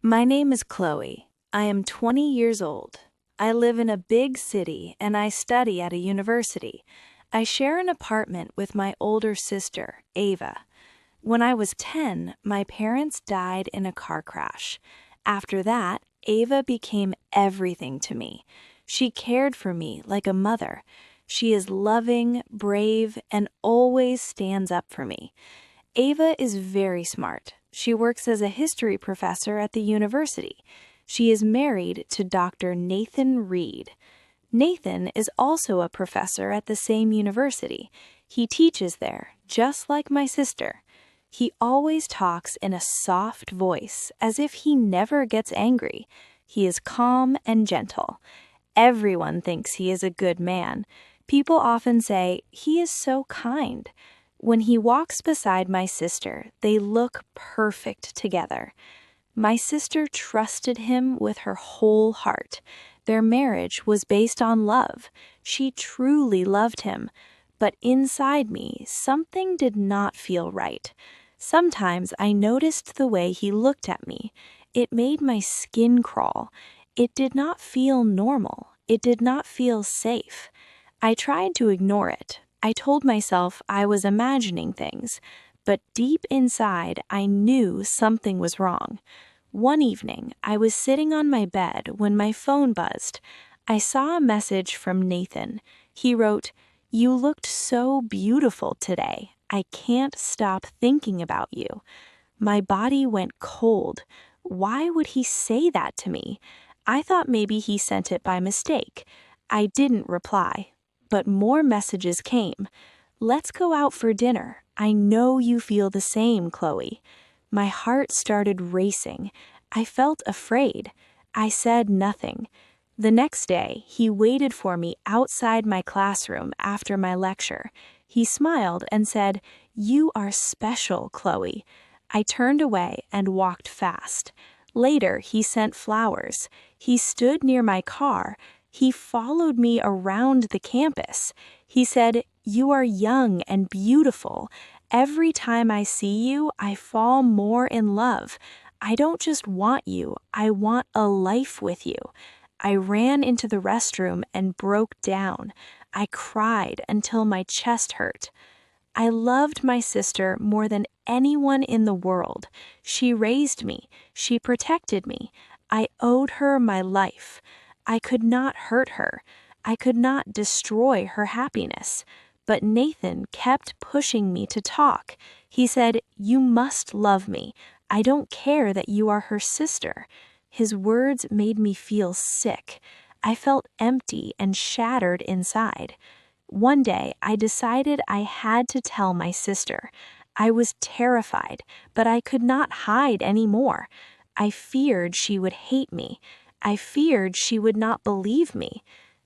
My name is Chloe. I am 20 years old. I live in a big city and I study at a university. I share an apartment with my older sister, Ava. When I was 10, my parents died in a car crash. After that, Ava became everything to me. She cared for me like a mother. She is loving, brave, and always stands up for me. Ava is very smart. She works as a history professor at the university. She is married to Dr. Nathan Reed. Nathan is also a professor at the same university. He teaches there, just like my sister. He always talks in a soft voice, as if he never gets angry. He is calm and gentle. Everyone thinks he is a good man. People often say, "He is so kind." When he walks beside my sister, they look perfect together. My sister trusted him with her whole heart. Their marriage was based on love. She truly loved him. But inside me, something did not feel right. Sometimes I noticed the way he looked at me. It made my skin crawl. It did not feel normal. It did not feel safe. I tried to ignore it. I told myself I was imagining things, but deep inside I knew something was wrong. One evening, I was sitting on my bed when my phone buzzed. I saw a message from Nathan. He wrote, "You looked so beautiful today. I can't stop thinking about you." My body went cold. Why would he say that to me? I thought maybe he sent it by mistake. I didn't reply. But more messages came. "Let's go out for dinner. I know you feel the same, Chloe." My heart started racing. I felt afraid. I said nothing. The next day, he waited for me outside my classroom after my lecture. He smiled and said, "You are special, Chloe." I turned away and walked fast. Later, he sent flowers. He stood near my car. He followed me around the campus. He said, "You are young and beautiful. Every time I see you, I fall more in love. I don't just want you, I want a life with you." I ran into the restroom and broke down. I cried until my chest hurt. I loved my sister more than anyone in the world. She raised me. She protected me. I owed her my life. I could not hurt her. I could not destroy her happiness. But Nathan kept pushing me to talk. He said, "You must love me. I don't care that you are her sister." His words made me feel sick. I felt empty and shattered inside. One day, I decided I had to tell my sister. I was terrified, but I could not hide anymore. I feared she would hate me. I feared she would not believe me.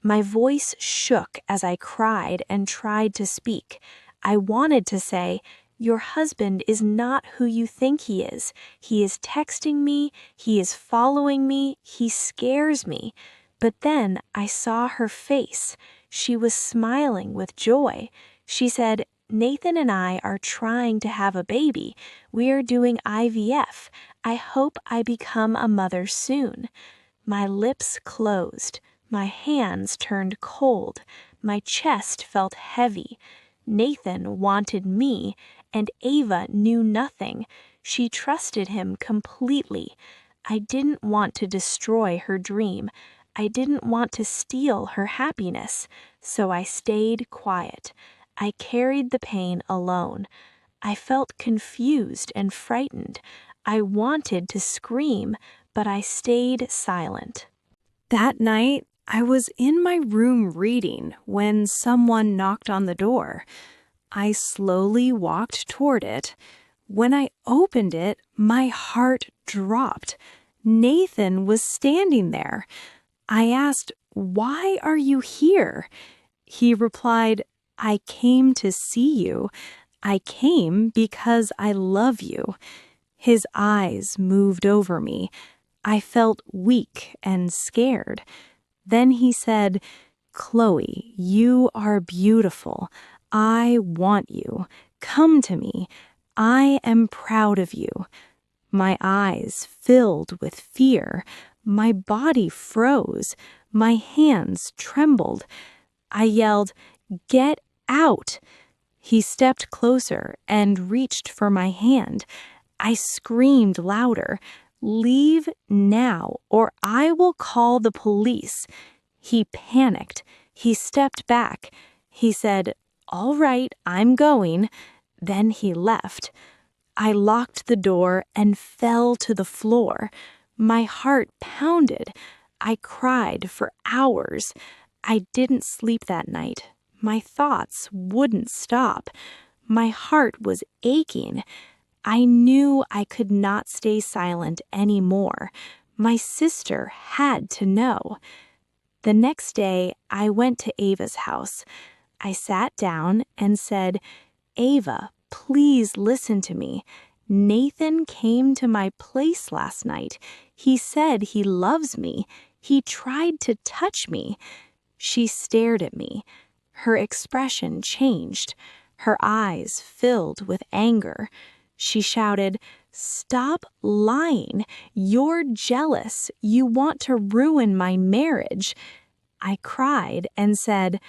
My voice shook as I cried and tried to speak. I wanted to say, "Your husband is not who you think he is. He is texting me. He is following me. He scares me." But then I saw her face. She was smiling with joy. She said, "Nathan and I are trying to have a baby. We are doing IVF. I hope I become a mother soon." My lips closed. My hands turned cold. My chest felt heavy. Nathan wanted me, and Ava knew nothing. She trusted him completely. I didn't want to destroy her dream. I didn't want to steal her happiness, so I stayed quiet. I carried the pain alone. I felt confused and frightened. I wanted to scream, but I stayed silent. That night, I was in my room reading when someone knocked on the door. I slowly walked toward it. When I opened it, my heart dropped. Nathan was standing there. I asked, "Why are you here?" He replied, "I came to see you. I came because I love you." His eyes moved over me. I felt weak and scared. Then he said, "Chloe, you are beautiful. I want you. Come to me. I am proud of you." My eyes filled with fear. My body froze. My hands trembled. I yelled, "Get out!" He stepped closer and reached for my hand. I screamed louder, "Leave now, or I will call the police." He panicked. He stepped back. He said, "All right, I'm going." Then he left. I locked the door and fell to the floor. My heart pounded. I cried for hours. I didn't sleep that night. My thoughts wouldn't stop. My heart was aching. I knew I could not stay silent anymore. My sister had to know. The next day, I went to Ava's house. I sat down and said, "Ava, please listen to me. Nathan came to my place last night. He said he loves me. He tried to touch me." She stared at me. Her expression changed. Her eyes filled with anger. She shouted, "Stop lying. You're jealous. You want to ruin my marriage." I cried and said,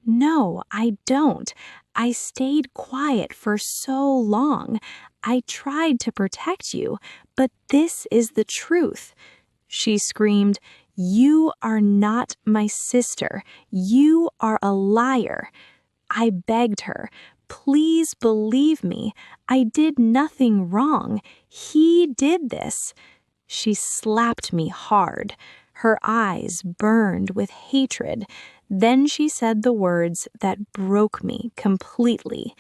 "No, I don't. I stayed quiet for so long. I tried to protect you, but this is the truth." She screamed, "You are not my sister. You are a liar." I begged her, "Please believe me. I did nothing wrong. He did this." She slapped me hard. Her eyes burned with hatred. Then she said the words that broke me completely.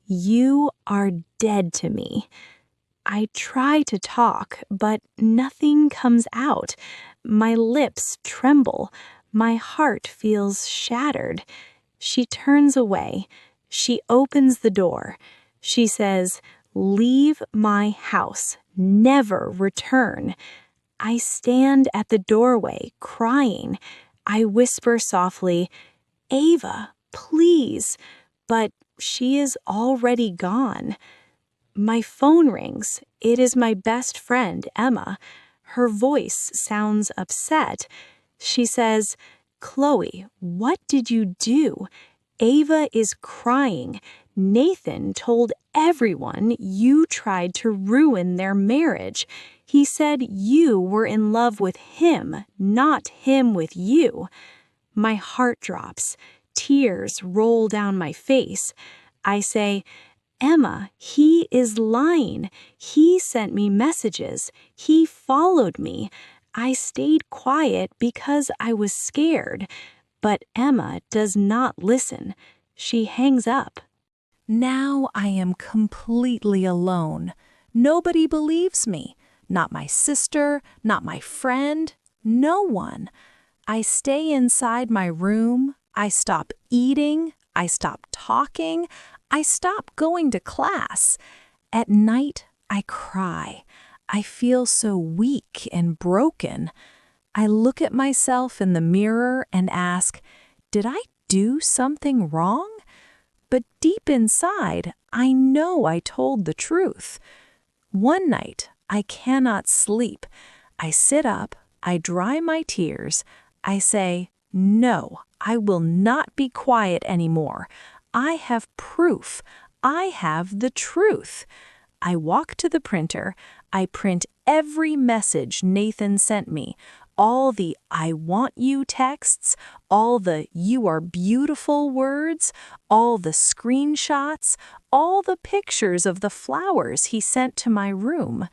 "You are dead to me." I try to talk, but nothing comes out. My lips tremble. My heart feels shattered. She turns away. She opens the door. She says, "Leave my house. Never return." I stand at the doorway, crying. I whisper softly, "Ava, please," but she is already gone. My phone rings. It is my best friend, Emma. Her voice sounds upset. She says, "Chloe, what did you do? Ava is crying. Nathan told everyone you tried to ruin their marriage. He said you were in love with him, not him with you." My heart drops. Tears roll down my face. I say, "Emma, he is lying. He sent me messages. He followed me. I stayed quiet because I was scared." But Emma does not listen. She hangs up. Now I am completely alone. Nobody believes me. Not my sister, not my friend, no one. I stay inside my room. I stop eating. I stop talking. I stop going to class. At night, I cry. I feel so weak and broken. I look at myself in the mirror and ask, did I do something wrong? But deep inside, I know I told the truth. One night, I cannot sleep. I sit up, I dry my tears. I say, "No, I will not be quiet anymore. I have proof. I have the truth." I walk to the printer. I print every message Nathan sent me, all the "I want you" texts, all the "you are beautiful" words, all the screenshots, all the pictures of the flowers he sent to my room.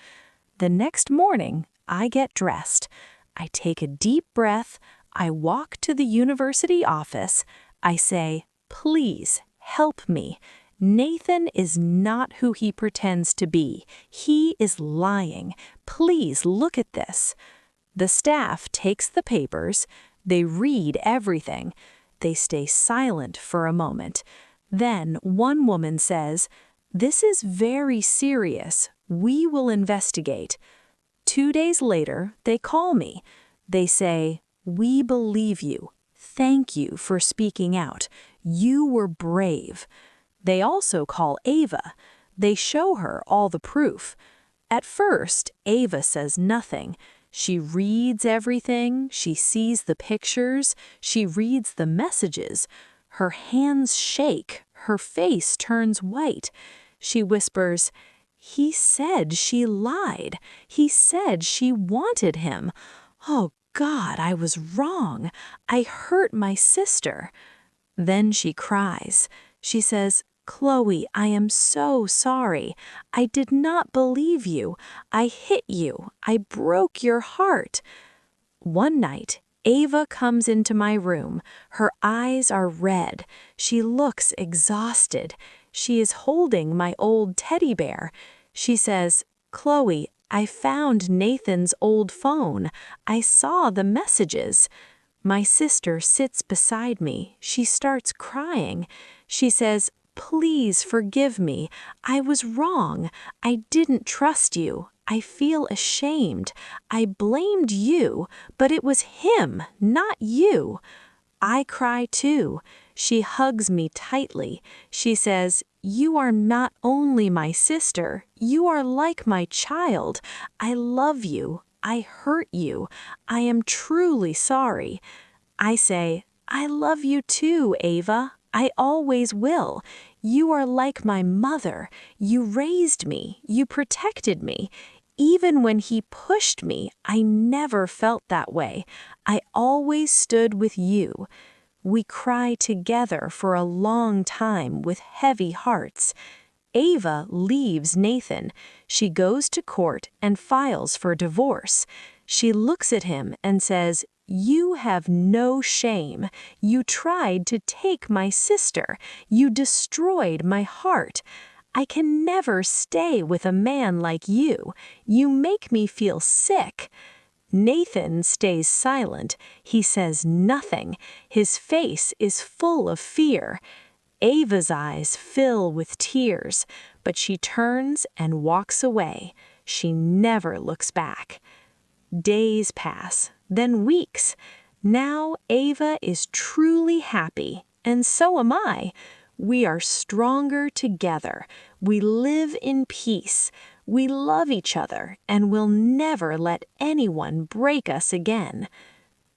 The next morning, I get dressed. I take a deep breath. I walk to the university office. I say, "Please help me. Nathan is not who he pretends to be. He is lying. Please look at this." The staff takes the papers. They read everything. They stay silent for a moment. Then one woman says, "This is very serious. We will investigate." 2 days later, they call me. They say, "We believe you. Thank you for speaking out. You were brave." They also call Ava. They show her all the proof. At first, Ava says nothing. She reads everything, she sees the pictures, she reads the messages. Her hands shake, her face turns white. She whispers, "He said she lied. He said she wanted him. Oh God, I was wrong. I hurt my sister." Then she cries. She says, "Chloe, I am so sorry. I did not believe you. I hit you. I broke your heart." One night, Ava comes into my room. Her eyes are red. She looks exhausted. She is holding my old teddy bear. She says, "Chloe, I found Nathan's old phone. I saw the messages." My sister sits beside me. She starts crying. She says, "Please forgive me. I was wrong. I didn't trust you. I feel ashamed. I blamed you, but it was him, not you." I cry too. She hugs me tightly. She says, "You are not only my sister, you are like my child. I love you. I hurt you. I am truly sorry." I say, "I love you too, Ava. I always will. You are like my mother. You raised me. You protected me. Even when he pushed me, I never felt that way. I always stood with you." We cry together for a long time with heavy hearts. Ava leaves Nathan. She goes to court and files for divorce. She looks at him and says, "You have no shame. You tried to take my sister. You destroyed my heart. I can never stay with a man like you. You make me feel sick." Nathan stays silent. He says nothing. His face is full of fear. Ava's eyes fill with tears, but she turns and walks away. She never looks back. Days pass, then weeks. Now Ava is truly happy, and so am I. We are stronger together. We live in peace. We love each other and will never let anyone break us again.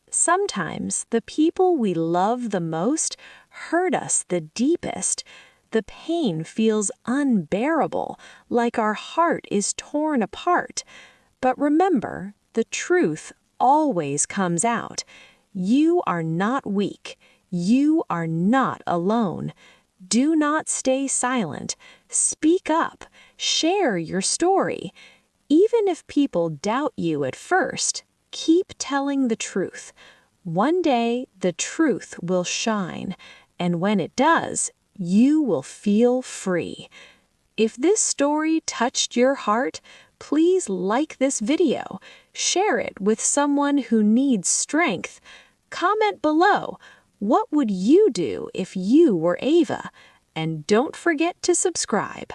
Sometimes the people we love the most hurt us the deepest. The pain feels unbearable, like our heart is torn apart. But remember, the truth always comes out. You are not weak. You are not alone. Do not stay silent. Speak up. Share your story. Even if people doubt you at first, keep telling the truth. One day, the truth will shine, and when it does, you will feel free. If this story touched your heart, please like this video. Share it with someone who needs strength. Comment below, what would you do if you were Ava? And don't forget to subscribe.